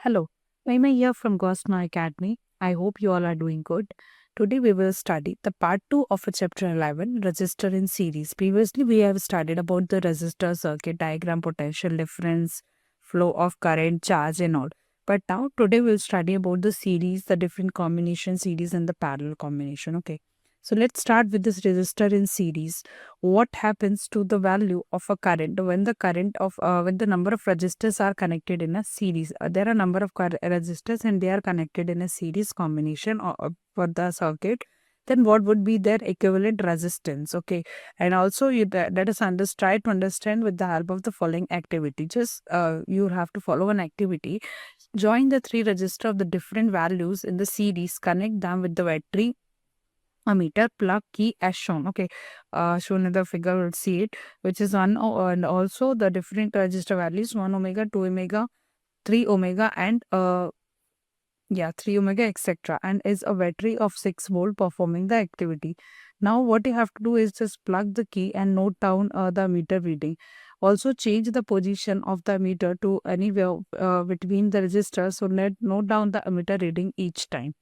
Hello, I'm here from Gosma Academy. I hope you all are doing good. Today we will study the part 2 of a chapter 11, resistor in series. Previously we have studied about the resistor circuit diagram, potential difference, flow of current, charge and all. But now today we'll study about the series, the different combination series and the parallel combination. Okay. So let's start with this resistor in series. What happens to the value of a current when the current of when the number of resistors are connected in a series? There are number of resistors and they are connected in a series combination for the circuit. Then what would be their equivalent resistance? Okay, and also let us try to understand with the help of the following activity. Just you have to follow an activity. Join the three resistors of the different values in the series. Connect them with the battery ammeter plug key as shown. Okay, shown in the figure, we'll see it, which is one, and also the different resistor values 1 omega, 2 omega, 3 omega, and 3 omega, etc. And is a battery of 6 volt performing the activity. Now what you have to do is just plug the key and note down the meter reading. Also change the position of the meter to anywhere between the resistors. So note down the meter reading each time.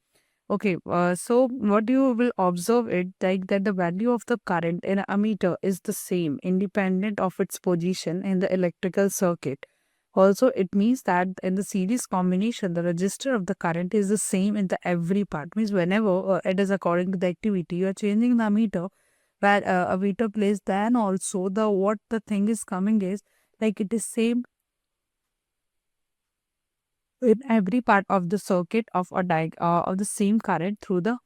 Okay, so what you will observe it like that the value of the current in a ammeter is the same independent of its position in the electrical circuit. Also, it means that in the series combination, the register of the current is the same in the every part. Means whenever it is according to the activity, you are changing the ammeter where a meter place. Then also the what the thing is coming is like it is same in every part of the circuit of a of the same current through the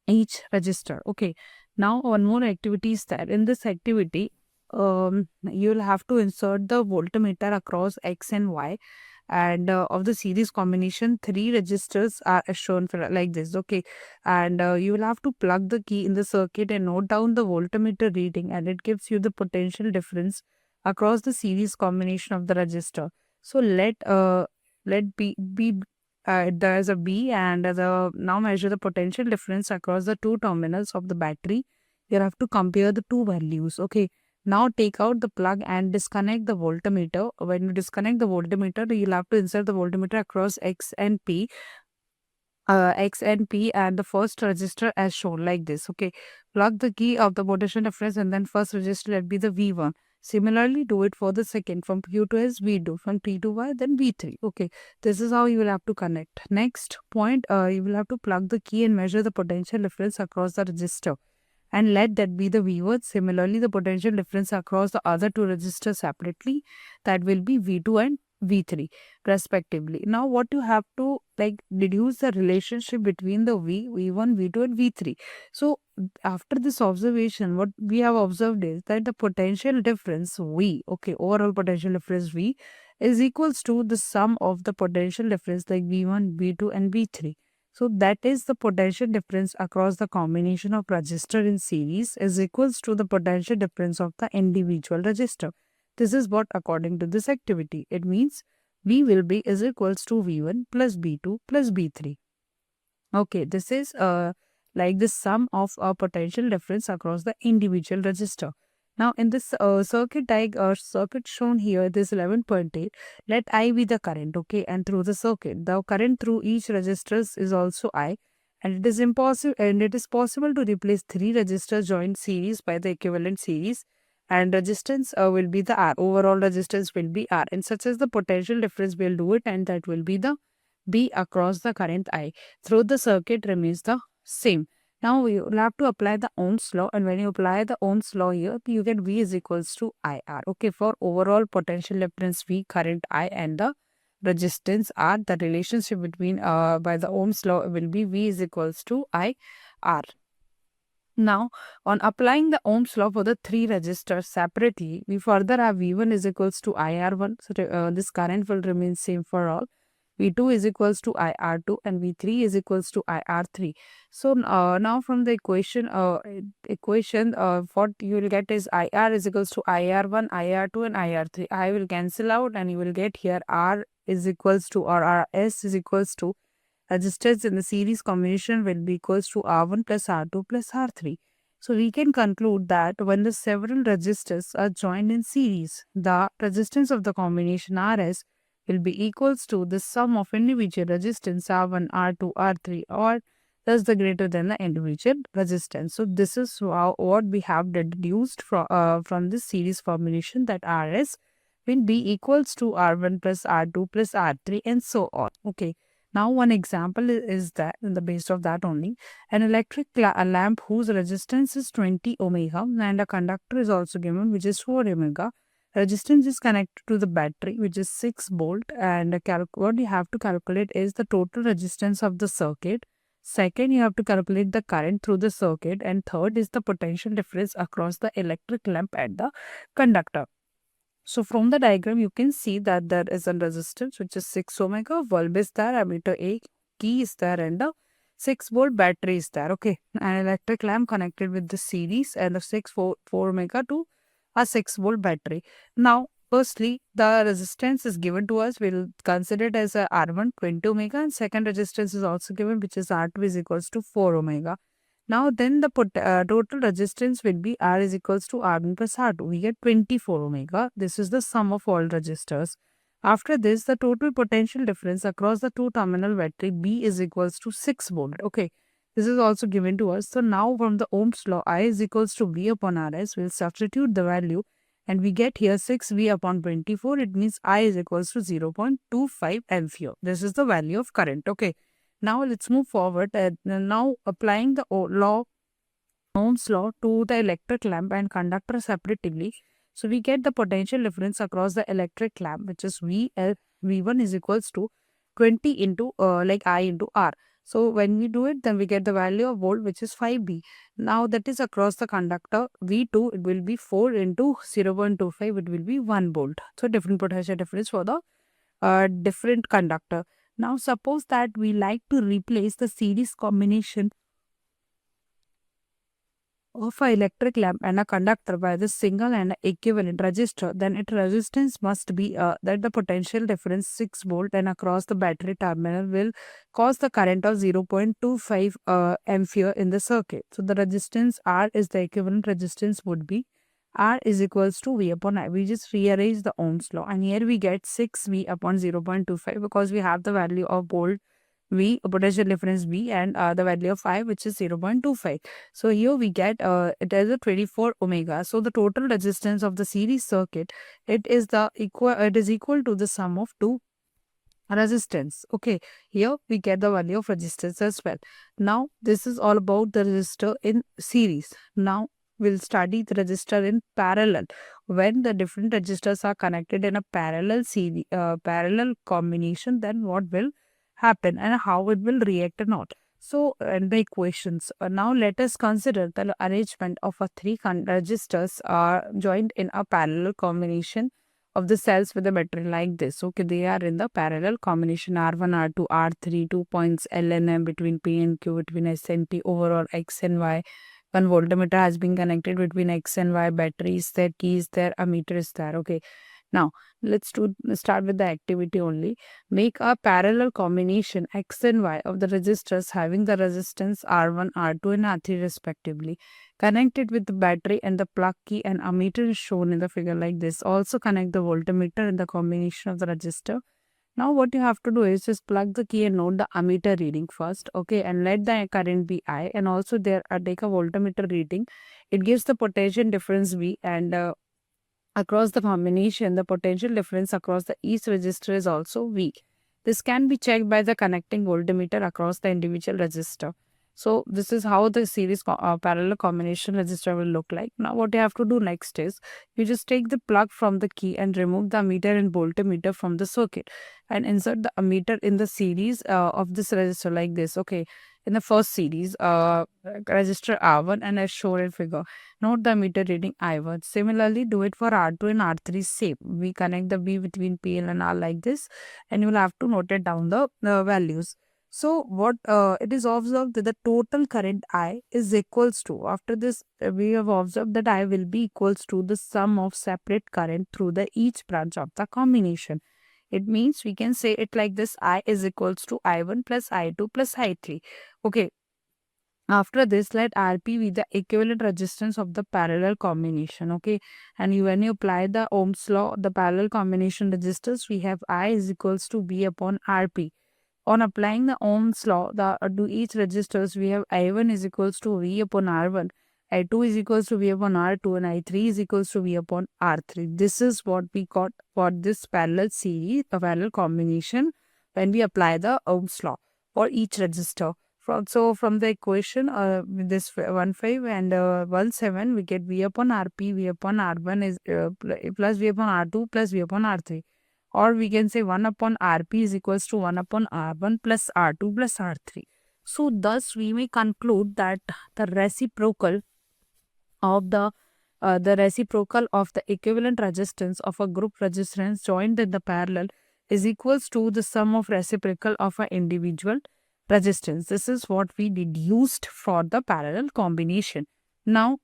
each register. Okay, now one more activity is there. In this activity, you'll have to insert the voltmeter across X and Y, and of the series combination, three registers are shown for like this. Okay, and you will have to plug the key in the circuit and note down the voltmeter reading, and it gives you the potential difference across the series combination of the register. So let B there is a B, and now measure the potential difference across the two terminals of the battery. You have to compare the two values. Okay. Now take out the plug and disconnect the voltmeter. When you disconnect the voltmeter, you'll have to insert the voltmeter across X and P and the first resistor as shown like this. Okay. Plug the key of the potential difference and then first resistor let be the V1. Similarly, do it for the second from Q to S, V2, from P to Y, then V3. Okay, this is how you will have to connect. Next point, you will have to plug the key and measure the potential difference across the resistor and let that be the V1. Similarly, the potential difference across the other two resistors separately, that will be V2 and V3 respectively. Now what you have to like deduce the relationship between the V1, V2 and V3. So after this observation, what we have observed is that the potential difference V, okay, overall potential difference V is equals to the sum of the potential difference like V1, V2 and V3. So that is the potential difference across the combination of resistor in series is equals to the potential difference of the individual resistor. This is what according to this activity. It means V will be is equals to V1 plus V2 plus V3. Okay, this is like the sum of a potential difference across the individual resistor. Now in this circuit shown here, this 11.8, let I be the current, okay, and through the circuit. The current through each resistor is also I, and it is possible to replace three resistors joined series by the equivalent series, and resistance will be the R. Overall resistance will be R, and such as the potential difference will do it, and that will be the B across the current I through the circuit remains the same. Now you will have to apply the Ohm's law, and when you apply the Ohm's law here, you get V is equals to IR. Okay, for overall potential difference V, current I and the resistance R, the relationship between by the Ohm's law will be V is equals to IR. Now, on applying the Ohm's law for the three resistors separately, we further have V1 is equals to IR1. So, this current will remain same for all. V2 is equals to IR2 and V3 is equals to IR3. So, now from the equation, what you will get is IR is equals to IR1, IR2 and IR3. I will cancel out and you will get here R is equals to or RS is equals to resistors in the series combination will be equals to R1 plus R2 plus R3. So we can conclude that when the several resistors are joined in series, the resistance of the combination RS will be equals to the sum of individual resistance R1, R2, R3, or thus the greater than the individual resistance. So this is what we have deduced from this series formulation, that Rs will be equals to R1 plus R2 plus R3 and so on. Okay. Now one example is that in the base of that only, an electric lamp whose resistance is 20 ohms and a conductor is also given which is 4 ohms. Resistance is connected to the battery which is 6 volt, and what you have to calculate is the total resistance of the circuit. Second, you have to calculate the current through the circuit, and third is the potential difference across the electric lamp and the conductor. So from the diagram, you can see that there is a resistance which is 6 ohms, bulb is there, ammeter A, key is there, and a 6 volt battery is there. Okay, an electric lamp connected with the series and the 4 ohms to a 6 volt battery. Now, firstly, the resistance is given to us. We'll consider it as a R1 20 ohms, and second resistance is also given, which is R2 is equals to 4 ohms. Now then the total resistance will be R is equals to R1 plus R2. We get 24 ohms. This is the sum of all resistors. After this, the total potential difference across the two terminal battery B is equals to 6 volt. Okay, this is also given to us. So now from the Ohm's law, I is equals to V upon Rs. We'll substitute the value and we get here 6V upon 24. It means I is equals to 0.25 ampere. This is the value of current. Okay. Now let's move forward. Now applying the Ohm's law to the electric lamp and conductor separately. So we get the potential difference across the electric lamp, which is V1 is equals to 20 into I into R. So when we do it, then we get the value of volt, which is 5B. Now that is across the conductor V2, it will be 4 into 0.25, it will be 1 volt. So different potential difference for the different conductor. Now suppose that we like to replace the series combination of an electric lamp and a conductor by the single and equivalent resistor, then its resistance must be that the potential difference 6 volt and across the battery terminal will cause the current of 0.25 ampere in the circuit. So the resistance R is the equivalent resistance would be R is equals to V upon I. We just rearrange the Ohm's law, and here we get 6V upon 0.25 because we have the value of volt V, potential difference V, and the value of I, which is 0.25. So here we get it as a 24 ohms. So the total resistance of the series circuit, it is equal to the sum of two resistance. Okay, here we get the value of resistance as well. Now this is all about the resistor in series. Now we'll study the resistor in parallel. When the different resistors are connected in a parallel combination, then what will happen and how it will react or not. So, and the equations. Now let us consider the arrangement of a three resistors are joined in a parallel combination of the cells with a battery like this. Okay, they are in the parallel combination R1, R2, R3, 2 points L and M between P and Q, between S and T, overall X and Y. One voltmeter has been connected between X and Y, battery is there, key is there, ammeter is there. Okay. Now, let's start with the activity only. Make a parallel combination X and Y of the resistors having the resistance R1, R2 and R3 respectively. Connect it with the battery and the plug key and ammeter is shown in the figure like this. Also connect the voltmeter in the combination of the resistor. Now what you have to do is just plug the key and note the ammeter reading first. Okay, and let the current be I, and also there take a voltmeter reading. It gives the potential difference V, and across the combination, the potential difference across the each resistor is also V. This can be checked by the connecting voltmeter across the individual resistor. So this is how the series parallel combination resistor will look like. Now what you have to do next is, you just take the plug from the key and remove the ammeter and voltmeter from the circuit and insert the ammeter in the series of this resistor like this. Okay, in the first series resistor R1 and as shown in figure. Note the meter reading I1. Similarly, do it for R2 and R3 same. We connect the V between PL and R like this, and you will have to note it down the values. So what it is observed that the total current I is equals to, after this we have observed that I will be equals to the sum of separate current through the each branch of the combination. It means we can say it like this: I is equals to I1 plus I2 plus I3. Okay. After this, let Rp be the equivalent resistance of the parallel combination. Okay, and when you apply the Ohm's law, the parallel combination resistors, we have I is equals to V upon Rp. On applying the Ohm's law, to each resistors, we have I1 is equals to V upon R1, I2 is equals to V upon R2, and I3 is equals to V upon R3. This is what we got for this parallel series, a parallel combination, when we apply the Ohm's law for each resistor. From the equation, this 1,5 and 1,7, we get V upon Rp, V upon R1 is plus V upon R2 plus V upon R3. Or we can say 1 upon Rp is equals to 1 upon R1 plus R2 plus R3. So thus we may conclude that the reciprocal of the reciprocal of the equivalent resistance of a group resistance joined in the parallel is equals to the sum of reciprocal of an individual resistance. This is what we deduced for the parallel combination. Now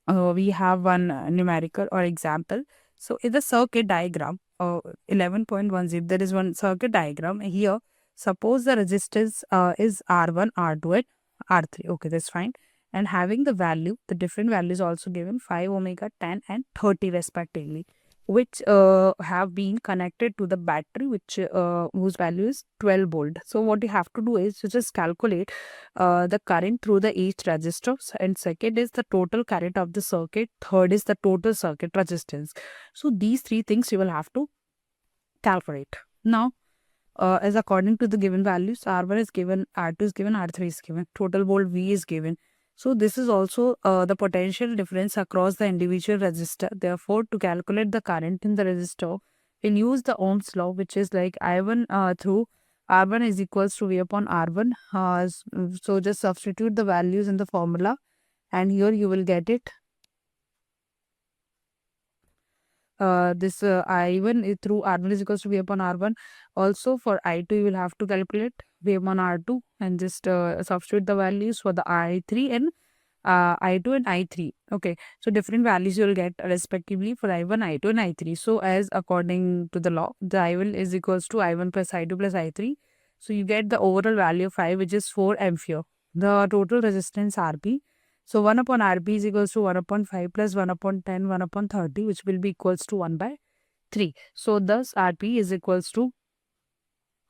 we have one numerical or example. So in the circuit diagram 11.10, there is one circuit diagram here. Suppose the resistance is R1, R2 and R3. Okay, that's fine. And having the value, the different values also given 5 omega, 10 and 30 respectively, which have been connected to the battery, which whose value is 12 volt. So what you have to do is to just calculate the current through the each resistor, and second is the total current of the circuit, third is the total circuit resistance. So these three things you will have to calculate. Now as according to the given values, R1 is given, R2 is given, R3 is given, total volt V is given. So this is also the potential difference across the individual resistor. Therefore, to calculate the current in the resistor, we'll use the Ohm's law, which is like I1 through R1 is equals to V upon R1. So just substitute the values in the formula, and here you will get it. This I1 is through R1 is equals to V upon R1. Also for I2, you will have to calculate V upon R2 and just substitute the values for the I3 and I2 and I3. Okay, so different values you will get respectively for I1, I2 and I3. So as according to the law, the I1 is equals to I1 plus I2 plus I3. So you get the overall value of 5, which is 4 ampere. The total resistance Rp. So 1 upon Rp is equals to 1 upon 5 plus 1 upon 10, 1 upon 30, which will be equals to 1 by 3. So thus Rp is equals to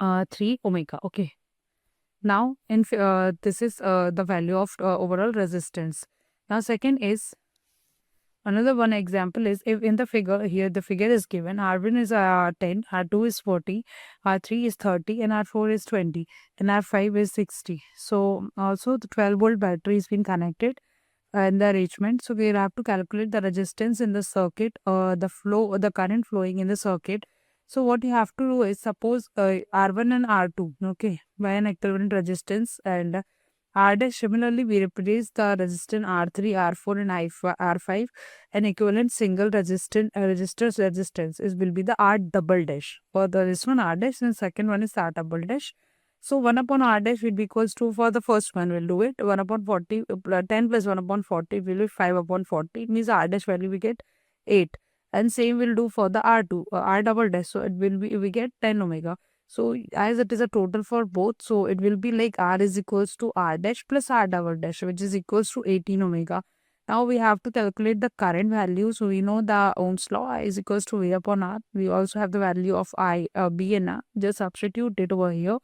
3 omega. Okay. Now this is the value of overall resistance. Now second is, another one example is, if in the figure, here the figure is given, R1 is 10, R2 is 40, R3 is 30 and R4 is 20 and R5 is 60. So also the 12 volt battery has been connected in the arrangement. So we have to calculate the resistance in the circuit, the current flowing in the circuit. So what you have to do is, suppose R1 and R2, okay, by an equivalent resistance, and R dash, similarly we replace the resistance R3, R4 and R5, an equivalent single resistor's resistance will be the R double dash. For this one R dash, and second one is R double dash. So 1 upon R dash will be equals to, for the first one we'll do it, 1 upon 40, 10 plus 1 upon 40 will be 5 upon 40. It means R dash value we get 8. And same will do for the R2, R double dash. So it will be, we get 10 omega. So as it is a total for both, so it will be like R is equals to R dash plus R double dash, which is equals to 18 omega. Now we have to calculate the current value. So we know the Ohm's law, I is equals to V upon R. We also have the value of I, B and R. Just substitute it over here,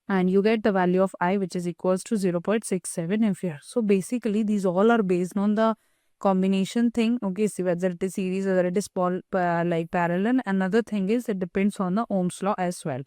and you get the value of I, which is equals to 0.67 ampere. So basically these all are based on the combination thing. Okay, see whether it is series or whether it is like parallel. Another thing is it depends on the Ohm's law as well.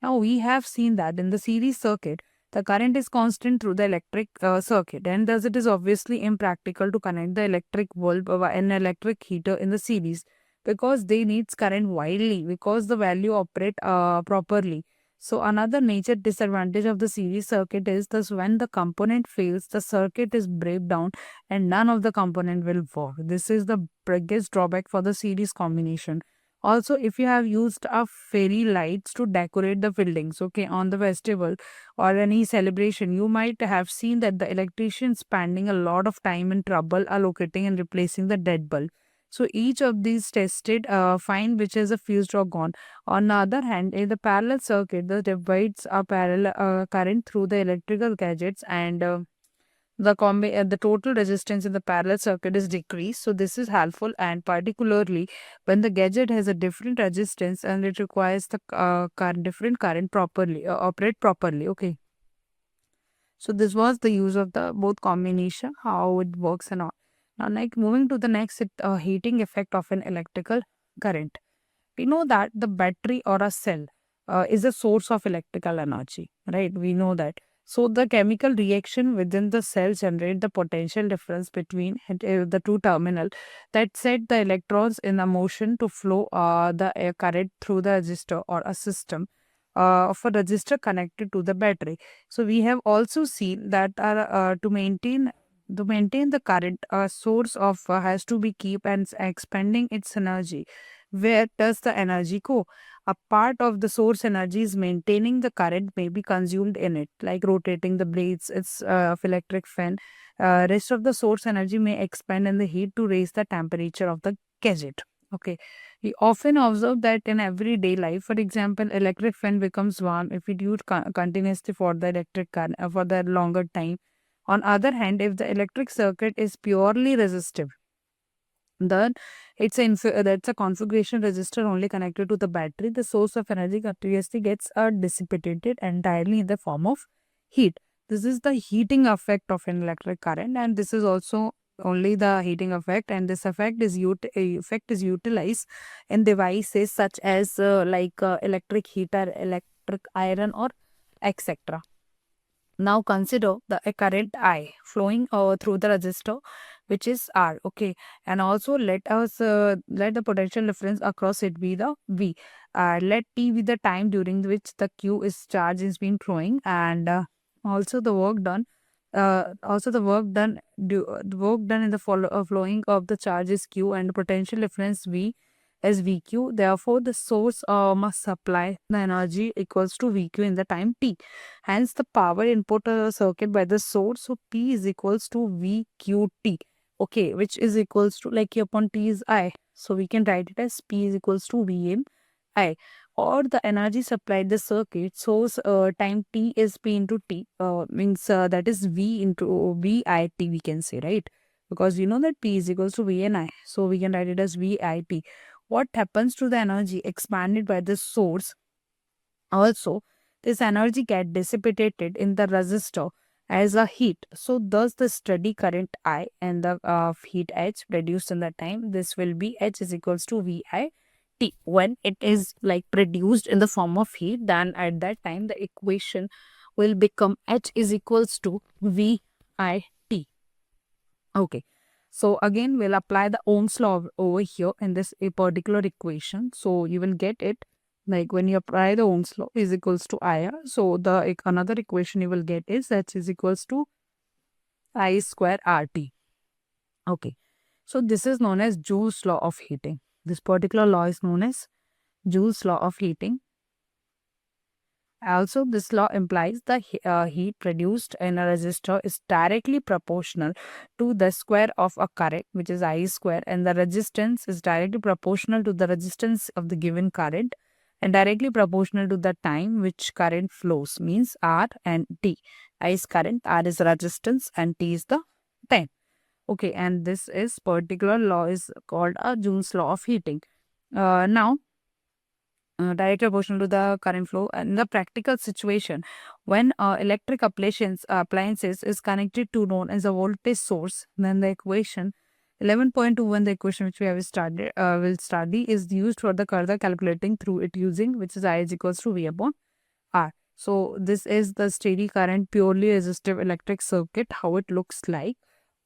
Now we have seen that in the series circuit, the current is constant through the electric circuit, and thus it is obviously impractical to connect the electric bulb or an electric heater in the series, because they needs current widely because the value operate properly. So another major disadvantage of the series circuit is, thus when the component fails, the circuit is break down and none of the component will work. This is the biggest drawback for the series combination. Also, if you have used a fairy lights to decorate the buildings, okay, on the festival or any celebration, you might have seen that the electrician spending a lot of time and trouble allocating and replacing the dead bulb. So each of these tested find which is a fused or gone. On the other hand, in the parallel circuit, the divides a parallel current through the electrical gadgets, and the total resistance in the parallel circuit is decreased. So this is helpful, and particularly when the gadget has a different resistance and it requires the different current properly operate properly. Okay. So this was the use of the both combination, how it works and all. Now, like moving to the next, heating effect of an electrical current. We know that the battery or a cell is a source of electrical energy, right? We know that. So the chemical reaction within the cell generate the potential difference between the two terminal that set the electrons in a motion to flow the current through the resistor or a system of a resistor connected to the battery. So we have also seen that to maintain the current, a source of has to be keep and expanding its energy. Where does the energy go? A part of the source energy is maintaining the current may be consumed in it, like rotating the blades of electric fan. Rest of the source energy may expand in the heat to raise the temperature of the gadget. Okay. We often observe that in everyday life. For example, electric fan becomes warm if it used continuously for the electric current for the longer time. On other hand, if the electric circuit is purely resistive, then that's a configuration resistor only connected to the battery. The source of energy continuously gets dissipated entirely in the form of heat. This is the heating effect of an electric current, and this is also only the heating effect. And this effect is utilized in devices such as electric heater, electric iron, or etc. Now consider the a current I flowing through the resistor, which is R. Okay, and also let the potential difference across it be the V. Let T be the time during which the Q is charge is being flowing, and also the work done. The work done in the flowing of the charge is Q, and the potential difference V is VQ. Therefore, the source must supply the energy equals to VQ in the time T. Hence, the power input circuit by the source, so P is equals to VQT. Okay, which is equals to, like, Q upon T is I. So we can write it as P is equals to VM I. Or the energy supplied the circuit source time T is P into T, means that is V into VIT, we can say, right? Because you know that P is equals to V and I. So we can write it as VIT. What happens to the energy expanded by the source? Also, this energy get dissipated in the resistor as a heat. So thus the steady current I and the heat H produced in that time, this will be H is equals to VI T. When it is like produced in the form of heat, then at that time the equation will become H is equals to VIT. Okay. So again, we'll apply the Ohm's law over here in this a particular equation. So you will get it like when you apply the Ohm's law is equals to IR. So the another equation you will get is H is equals to I square RT. Okay. So this is known as Joule's law of heating. This particular law is known as Joule's law of heating. Also, this law implies the heat produced in a resistor is directly proportional to the square of a current, which is I square, and the resistance is directly proportional to the resistance of the given current and directly proportional to the time which current flows, means R and T. I is current, R is resistance, and T is the time. Okay, and this is particular law is called a Joule's law of heating. Now, direct proportional to the current flow. In the practical situation, when electric appliances is connected to known as a voltage source, then the equation 11.21, the equation which we have studied will study, is used for the further calculating through it using, which is I is equals to V upon R. So this is the steady current purely resistive electric circuit, how it looks like.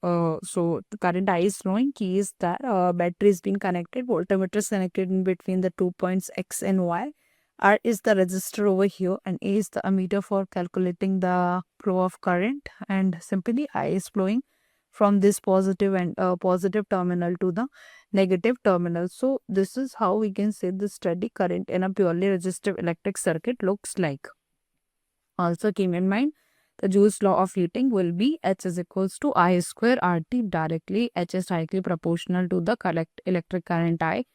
So the current I is flowing. Key is that battery is being connected, voltmeter is connected in between the 2 points X and Y. R is the resistor over here, and A is the ammeter for calculating the flow of current, and simply I is flowing from this positive and positive terminal to the negative terminal. So this is how we can say the steady current in a purely resistive electric circuit looks like. Also keep in mind, the Joule's law of heating will be H is equals to I square RT. Directly, H is directly proportional to the electric current I,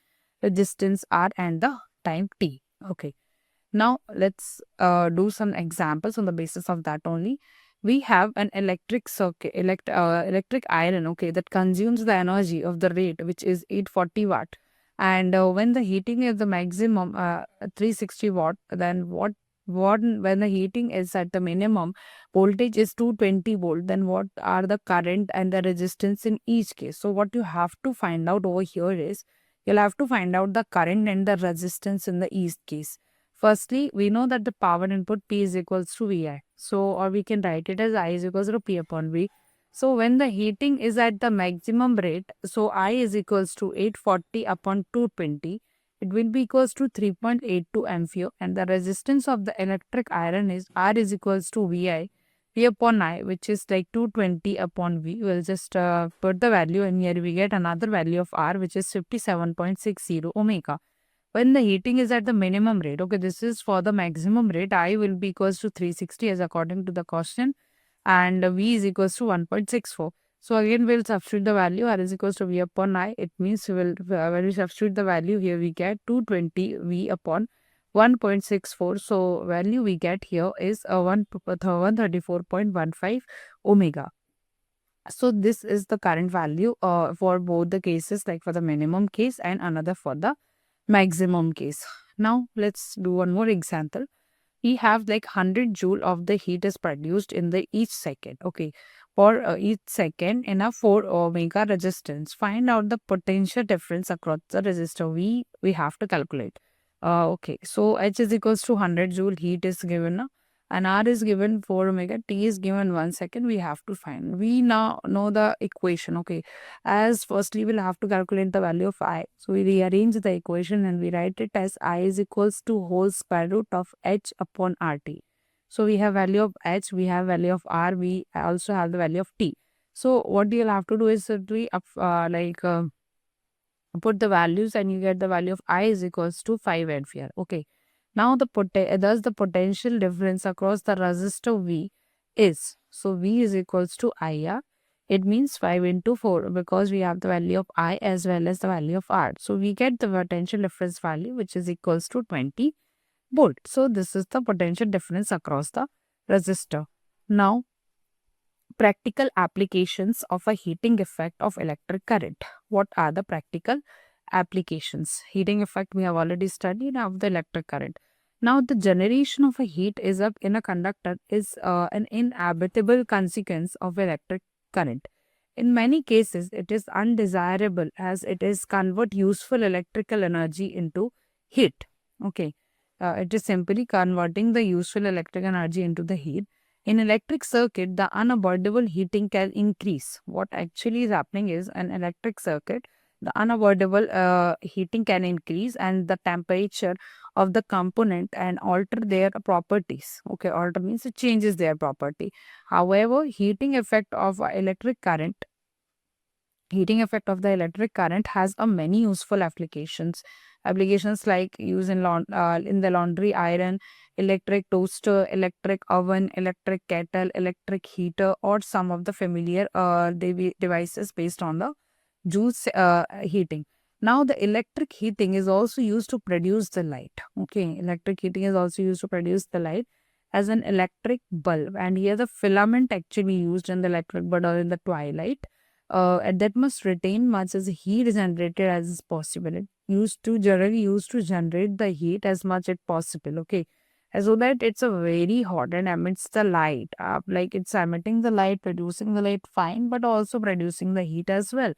the distance R, and the time T. Okay. Now let's do some examples on the basis of that only. We have an electric circuit, electric iron, okay, that consumes the energy of the rate, which is 840 watt. And when the heating is the maximum 360 watt, then what when the heating is at the minimum voltage is 220 volt, then what are the current and the resistance in each case? So what you have to find out over here is you'll have to find out the current and the resistance in the each case. Firstly, we know that the power input P is equals to VI. So, or we can write it as I is equals to P upon V. So, when the heating is at the maximum rate, so I is equals to 840 upon 220. It will be equals to 3.82 ampere, and the resistance of the electric iron is R is equals to VI. P upon I, which is like 220 upon V. We'll just put the value, and here we get another value of R, which is 57.60 omega. When the heating is at the minimum rate, okay, this is for the maximum rate, I will be equals to 360 as according to the question, and V is equals to 1.64. So again, we'll substitute the value, R is equals to V upon I. It means when we substitute the value here, we get 220 V upon 1.64. So value we get here is 134.15 omega. So this is the current value for both the cases, like for the minimum case and another for the maximum case. Now let's do one more example. We have like 100 joule of the heat is produced in the each second. Okay, for each second in a 4 omega resistance. Find out the potential difference across the resistor. We have to calculate. Okay, so H is equals to 100 joule heat is given, and R is given 4 omega, T is given 1 second. We have to find. We now know the equation. Okay, as firstly we'll have to calculate the value of I. So we rearrange the equation and we write it as I is equals to whole square root of H upon RT. So we have value of H, we have value of R, we also have the value of T. So what you'll have to do is simply put the values and you get the value of I is equals to 5 ampere. Okay. Now thus the potential difference across the resistor V is, so V is equals to IR. It means 5 into 4 because we have the value of I as well as the value of R. So we get the potential difference value which is equals to 20 volt. So this is the potential difference across the resistor. Now practical applications of a heating effect of electric current. What are the practical applications? Heating effect we have already studied of the electric current. Now the generation of a heat is up in a conductor is an inevitable consequence of electric current. In many cases, it is undesirable as it is convert useful electrical energy into heat. Okay, it is simply converting the useful electric energy into the heat. In electric circuit, the unavoidable heating can increase. What actually is happening is an electric circuit, the unavoidable heating can increase and the temperature of the component and alter their properties. Okay, alter means it changes their property. However, heating effect of the electric current has a many useful applications. Applications like use in the laundry iron, electric toaster, electric oven, electric kettle, electric heater, or some of the familiar devices based on the juice heating. Now the electric heating is also used to produce the light. Okay, electric heating is also used to produce the light as an electric bulb, and here the filament actually used in the electric bulb or in the twilight and that must retain much as heat generated as is possible. It generally used to generate the heat as much as possible. Okay, so that it's a very hot and emits the light. Like it's emitting the light, producing the light fine, but also producing the heat as well.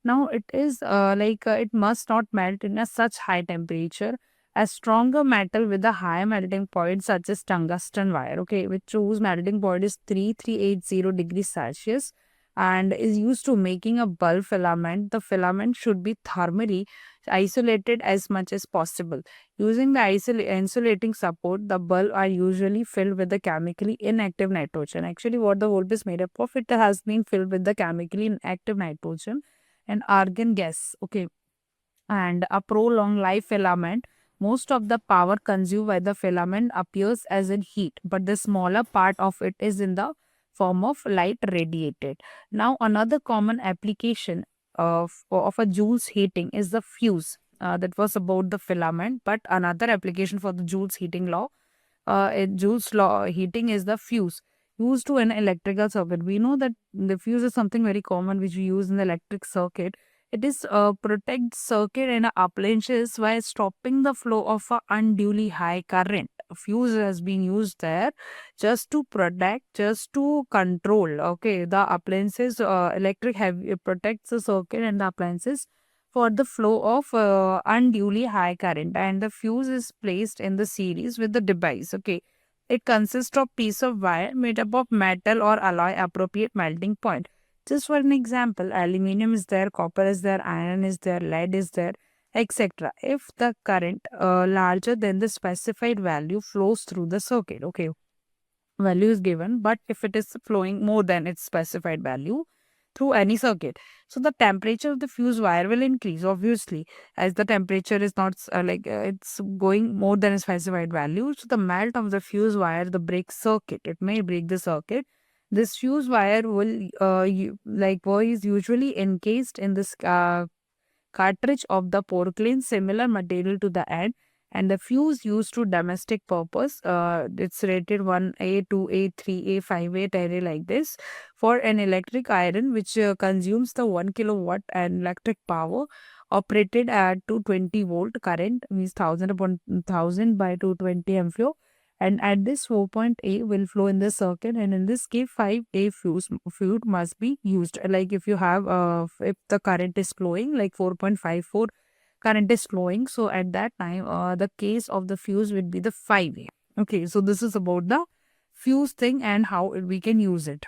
Now it is it must not melt in a such high temperature. A stronger metal with a high melting point such as tungsten wire, okay, whose melting point is 3380 degrees Celsius and is used to making a bulb filament. The filament should be thermally isolated as much as possible. Using the insulating support, the bulb are usually filled with the chemically inactive nitrogen. Actually, what the bulb is made up of, it has been filled with the chemically inactive nitrogen and argon gas. Okay, and a prolonged life filament Most of the power consumed by the filament appears as in heat, but the smaller part of it is in the form of light radiated. Now, another common application of a Joule's heating is the fuse. That was about the filament, but another application for the Joule's heating law, in Joule's law heating, is the fuse used to an electrical circuit. We know that the fuse is something very common which we use in the electric circuit. It is protect circuit and appliances while stopping the flow of a unduly high current. A fuse has been used there just to protect, just to control. Okay, the appliances, electric have it protects the circuit and the appliances for the flow of unduly high current, and the fuse is placed in the series with the device. Okay, it consists of piece of wire made up of metal or alloy appropriate melting point. Just for an example, aluminum is there, copper is there, iron is there, lead is there, etc. If the current larger than the specified value flows through the circuit, okay, value is given, but if it is flowing more than its specified value through any circuit, so the temperature of the fuse wire will increase, obviously, as the temperature is not it's going more than a specified value. So the melt of the fuse wire, the break circuit, it may break the circuit. This fuse wire will is usually encased in this cartridge of the porcelain, similar material to the end, and the fuse used to domestic purpose. It's rated 1A, 2A, 3A, 5A array like this. For an electric iron which consumes the 1 kilowatt and electric power, operated at 220 volt current, means 1000 upon 1000 by 220 ampere, and at this 4.A will flow in the circuit, and in this case 5A fuse must be used. Like if you have if the current is flowing like 4.54 current is flowing, so at that time the case of the fuse would be the 5A. Okay, so this is about the fuse thing and how we can use it.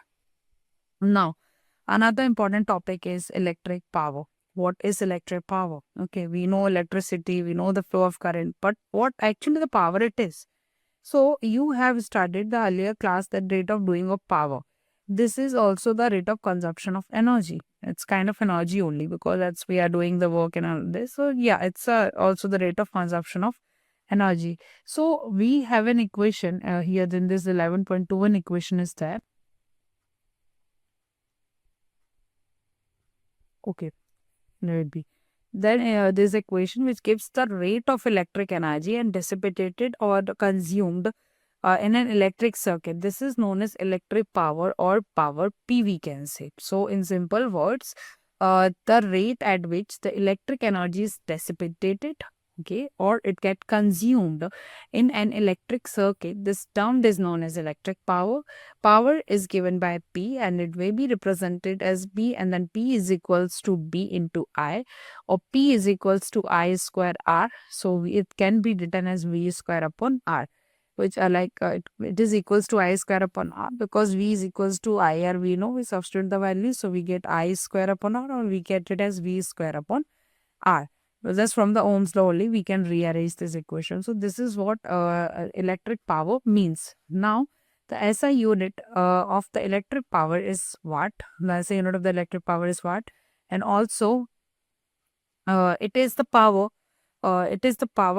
Now, another important topic is electric power. What is electric power? Okay, we know electricity, we know the flow of current, but what actually the power it is? So you have studied the earlier class that rate of doing of power. This is also the rate of consumption of energy. It's kind of energy only because that's we are doing the work and all this. So yeah, it's also the rate of consumption of energy. So we have an equation here. Then this 11.21 equation is there. Okay, let it be. Then this equation which gives the rate of electric energy and dissipated or consumed in an electric circuit. This is known as electric power or power P, we can say. So in simple words, the rate at which the electric energy is dissipated, okay, or it get consumed in an electric circuit, this term is known as electric power. Power is given by P and it may be represented as B, and then P is equals to B into I, or P is equals to I square R. So it can be written as V square upon R, which are it is equals to I square upon R, because V is equals to IR. We know, we substitute the value, so we get I square upon R, or we get it as V square upon R. Just from the Ohm's law only we can rearrange this equation. So this is what electric power means. Now the SI unit of the electric power is watt. The SI unit of the electric power is watt, and also it is the power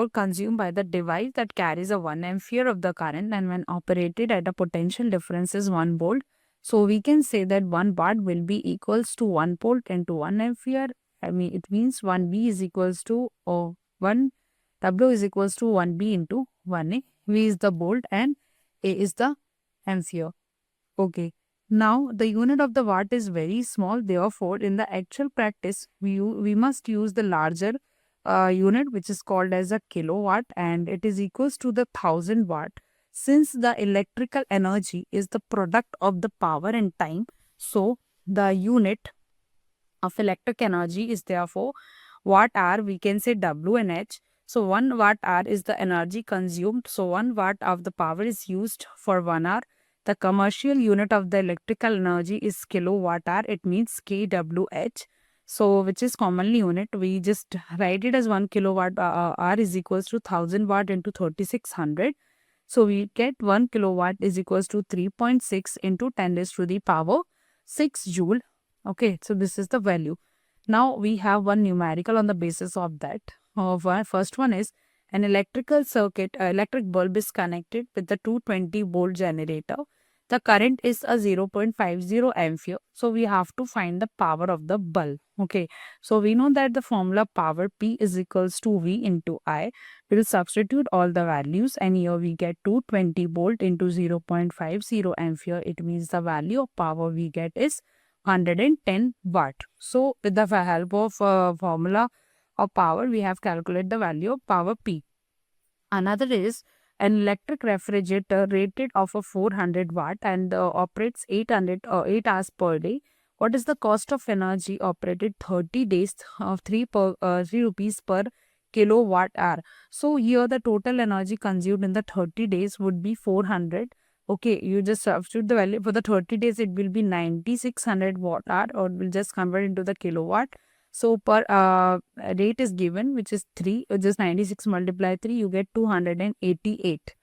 consumed by the device that carries a 1 ampere of the current, and when operated at a potential difference is 1 volt. So we can say that 1 watt will be equals to 1 volt into 1 ampere. I mean, it means 1V is equals to 1 W is equals to 1B into 1A. V is the volt and A is the ampere. Okay. Now, the unit of the watt is very small. Therefore, in the actual practice, we must use the larger unit, which is called as a kilowatt, and it is equals to the 1000 watt. Since the electrical energy is the product of the power and time, so the unit of electric energy is therefore watt hour. We can say W and H. So 1 watt hour is the energy consumed. So 1 watt of the power is used for 1 hour. The commercial unit of the electrical energy is kilowatt hour. It means kWh. So which is commonly unit. We just write it as 1 kilowatt hour is equals to 1000 watt into 3600. So we get 1 kilowatt is equals to 3.6 into 10 raised to the power 6 joule. Okay, so this is the value. Now we have one numerical on the basis of that. First one is An electrical circuit, electric bulb is connected with the 220 volt generator. The current is a 0.50 ampere. So we have to find the power of the bulb. Okay. So we know that the formula power P is equals to V into I. We will substitute all the values, and here we get 220 volt into 0.50 ampere. It means the value of power we get is 110 watt. So with the help of formula of power, we have calculated the value of power P. Another is an electric refrigerator rated of a 400 watt and operates 8 hours per day. What is the cost of energy operated 30 days of 3 rupees per kilowatt hour? So here the total energy consumed in the 30 days would be 400. Okay, you just substitute the value for the 30 days, it will be 9600 watt hour, or we'll just convert into the kilowatt. So per rate is given, which is 3, just 96 multiply 3, you get 288.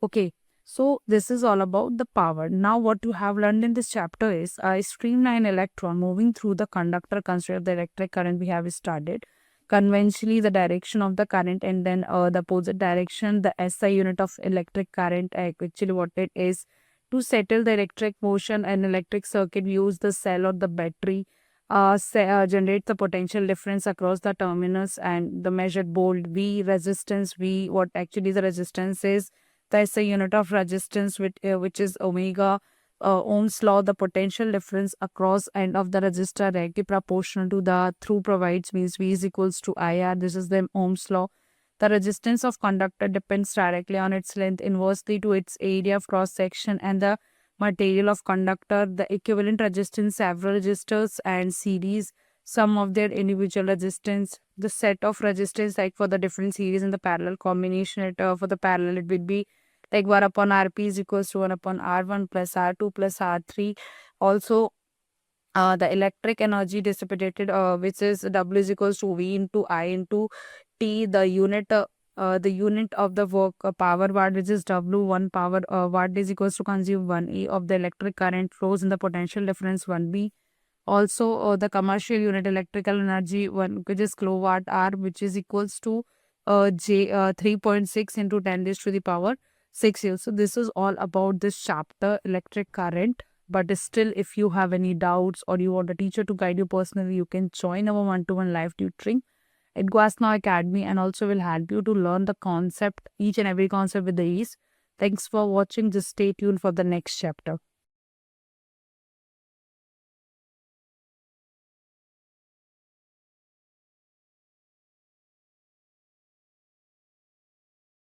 Okay, so this is all about the power. Now what you have learned in this chapter is a streamline electron moving through the conductor. Consider the electric current we have started. Conventionally, the direction of the current, and then the opposite direction, the SI unit of electric current. Actually what it is, to settle the electric motion and electric circuit, we use the cell or the battery. Generate the potential difference across the terminus, and the measured volt V, resistance V. What actually the resistance is, that's a unit of resistance, which is omega. Ohm's law, the potential difference across end of the resistor directly proportional to the through provides, means V is equals to IR. This is the Ohm's law. The resistance of conductor depends directly on its length inversely to its area of cross section and the material of conductor. The equivalent resistance, several resistors and series, sum of their individual resistance. The set of resistance, like for the different series and the parallel combination, for the parallel it will be like 1 upon Rp is equals to 1 upon R1 plus R2 plus R3. Also, the electric energy dissipated, which is W is equals to V into I into T. The unit of the work, power watt, which is W, 1 power watt is equals to consume 1 E of the electric current flows in the potential difference 1 B. Also, the commercial unit electrical energy, one, which is kilowatt hour, which is equals to 3.6 into 10 raised to the power 6 years. So this is all about this chapter, electric current. But still, if you have any doubts or you want a teacher to guide you personally, you can join our one-to-one live tutoring at Guasna Academy, and also will help you to learn the concept, each and every concept with the ease. Thanks for watching. Just stay tuned for the next chapter.